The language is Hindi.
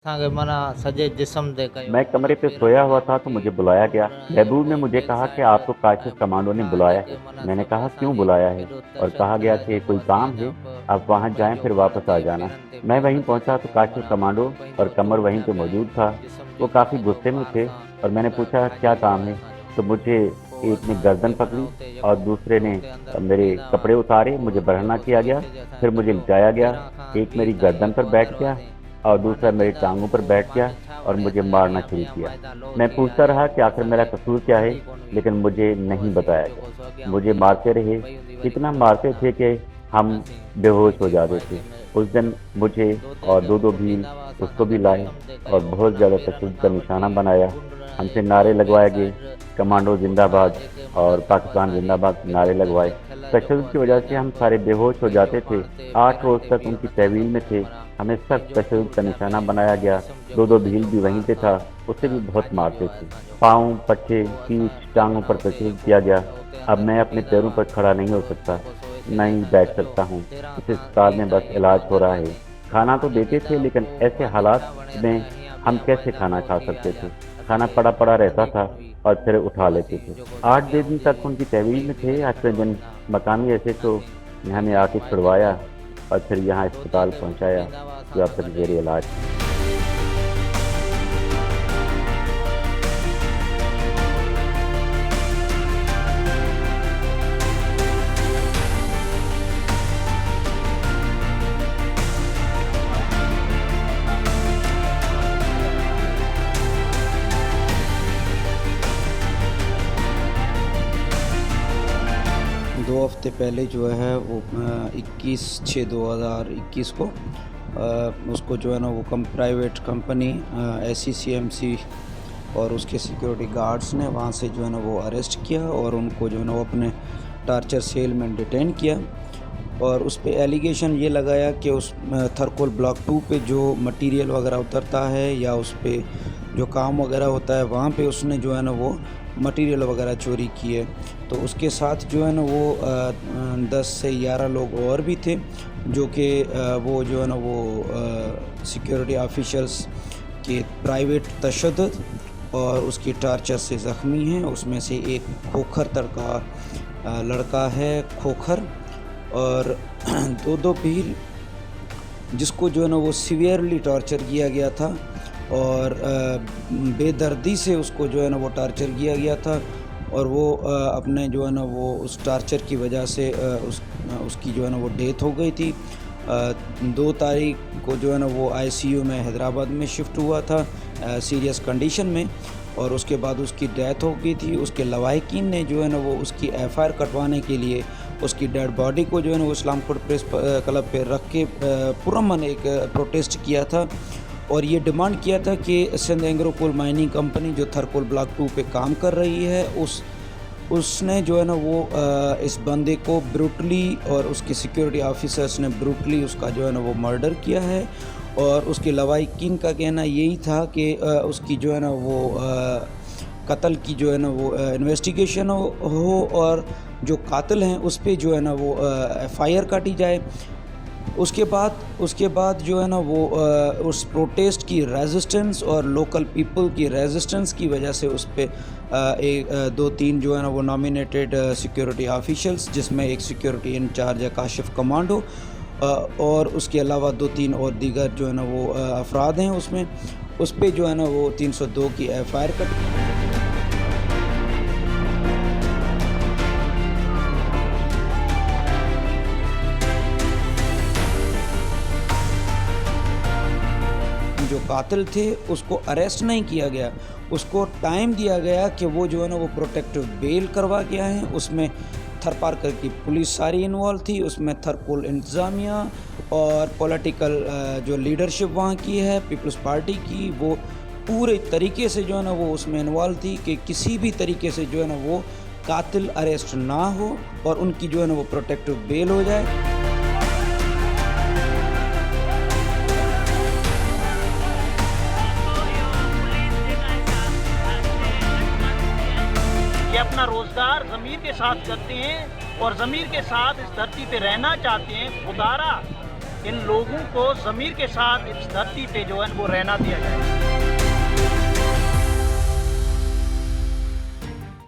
सजे जिस्म दे कयो मैं कमरे पे सोया हुआ था तो मुझे बुलाया गया। महबूब ने मुझे कहा कि आपको काशिफ कमांडो ने बुलाया है। मैंने कहा क्यों बुलाया है, और कहा गया कि कोई काम है, आप वहाँ जाएं फिर वापस आ जाना। मैं वहीं पहुंचा तो काशिफ कमांडो और कमर वहीं पे मौजूद था। वो काफ़ी गुस्से में थे और मैंने पूछा क्या काम है, तो मुझे एक ने गर्दन पकड़ी और दूसरे ने मेरे कपड़े उतारे, मुझे बरहना किया गया, फिर मुझे लिटाया गया। एक मेरी गर्दन पर बैठ गया और दूसरा मेरी टांगों पर बैठ गया और मुझे मारना शुरू किया। मैं पूछता रहा कि आखिर मेरा कसूर क्या है, लेकिन मुझे नहीं बताया गया। मुझे मारते रहे, इतना मारते थे कि हम बेहोश हो जाते थे। उस दिन मुझे और दो भील उसको भी लाए और बहुत ज़्यादा तशद्दुद का निशाना बनाया। हमसे नारे लगवाए गए, कमांडो जिंदाबाद और पाकिस्तान जिंदाबाद के नारे लगवाए। तशद्दुद की वजह से हम सारे बेहोश हो जाते थे। 8 रोज़ तक उनकी तहवील में थे। हमें सख्त तशद्दुद का निशाना बनाया गया। दो भील भी वहीं पे था, उसे भी बहुत मारते थे। पाँव, पट्टे, पीठ, टांगों पर तशद्दुद किया गया। अब मैं अपने पैरों पर खड़ा नहीं हो सकता, नहीं बैठ सकता हूँ। इस अस्पताल में बस इलाज हो रहा है। खाना तो देते थे, लेकिन ऐसे हालात में हम कैसे खाना खा सकते थे। खाना पड़ा पड़ा रहता था और फिर उठा लेते थे। 8 दिन तक उनकी तहवील में थे। 8वें दिन मकामी ऐसे तो ने हमें आके छुड़वाया और फिर यहाँ अस्पताल पहुँचाया, जो अब तक जेर इलाज है। 2 हफ्ते पहले जो है वो 21/6/2021 को उसको जो है ना वो प्राइवेट कंपनी SCCMC और उसके सिक्योरिटी गार्ड्स ने वहाँ से जो है ना वो अरेस्ट किया और उनको जो है ना वो अपने टार्चर सेल में डिटेन किया। और उस पे एलिगेशन ये लगाया कि उस थरकोल ब्लॉक 2 पे जो मटेरियल वगैरह उतरता है या उस पे जो काम वगैरह होता है वहाँ पे उसने जो है ना वो मटेरियल वगैरह चोरी किए। तो उसके साथ जो है ना वो 10 से 11 लोग और भी थे जो कि वो जो है ना वो सिक्योरिटी ऑफिशल्स के प्राइवेट तशद्दुद और उसकी टार्चर से ज़ख्मी हैं। उसमें से एक खोखर का लड़का है, खोखर, और दो भील जिसको जो है ना वो सीवियरली टॉर्चर किया गया था और बेदर्दी से उसको जो है ना वो टॉर्चर किया गया था। और वो अपने जो है ना वो उस टॉर्चर की वजह से उसकी जो है ना वो डेथ हो गई थी। 2 तारीख को जो है ना वो ICU में हैदराबाद में शिफ्ट हुआ था सीरियस कंडीशन में, और उसके बाद उसकी डेथ हो गई थी। उसके लवाहिकीन ने जो है ना वो उसकी FIR कटवाने के लिए उसकी डेड बॉडी को जो है ना वो इस्लामपुर प्रेस क्लब पे रख के पुरअमन एक प्रोटेस्ट किया था और ये डिमांड किया था कि Sindh Engro coal mining company जो थरकोल ब्लॉक 2 पे काम कर रही है उसने जो है ना वो इस बंदे को ब्रूटली और उसके सिक्योरिटी ऑफिसर्स ने ब्रूटली उसका जो है ना वो मर्डर किया है। और उसके लवाहिकीन का कहना यही था कि उसकी जो है ना वो कत्ल की जो है ना वो इन्वेस्टिगेशन हो और जो कातिल हैं उस पे जो है ना वो FIR काटी जाए। उसके बाद जो है ना वो उस प्रोटेस्ट की रेजिस्टेंस और लोकल पीपल की रेजिस्टेंस की वजह से उस पे 2-3 जो है ना वो नॉमिनेटेड सिक्योरिटी ऑफिशियल्स, जिसमें एक सिक्योरिटी इंचार्ज है काशिफ कमांडो, और उसके अलावा 2-3 और दीगर जो है ना वो अफराद हैं उसमें, उस पे जो है ना वो 302 की FIR कट। जो कातिल थे उसको अरेस्ट नहीं किया गया, उसको टाइम दिया गया कि वो जो है ना वो प्रोटेक्टिव बेल करवा के आए हैं। उसमें थरपारकर की पुलिस सारी इन्वॉल्व थी, उसमें थरकोल इंतज़ामिया और पॉलिटिकल जो लीडरशिप वहाँ की है पीपल्स पार्टी की, वो पूरे तरीके से जो है ना वो उसमें इन्वॉल्व थी कि किसी भी तरीके से जो है ना वो कातिल अरेस्ट ना हो और उनकी जो है ना वो प्रोटेक्टिव बेल हो जाए। ये अपना रोजगार ज़मीर के साथ करते हैं और ज़मीर के साथ इस धरती पे रहना चाहते हैं। खुदारा इन लोगों को ज़मीर के साथ इस धरती पे जो है वो रहना दिया जाए।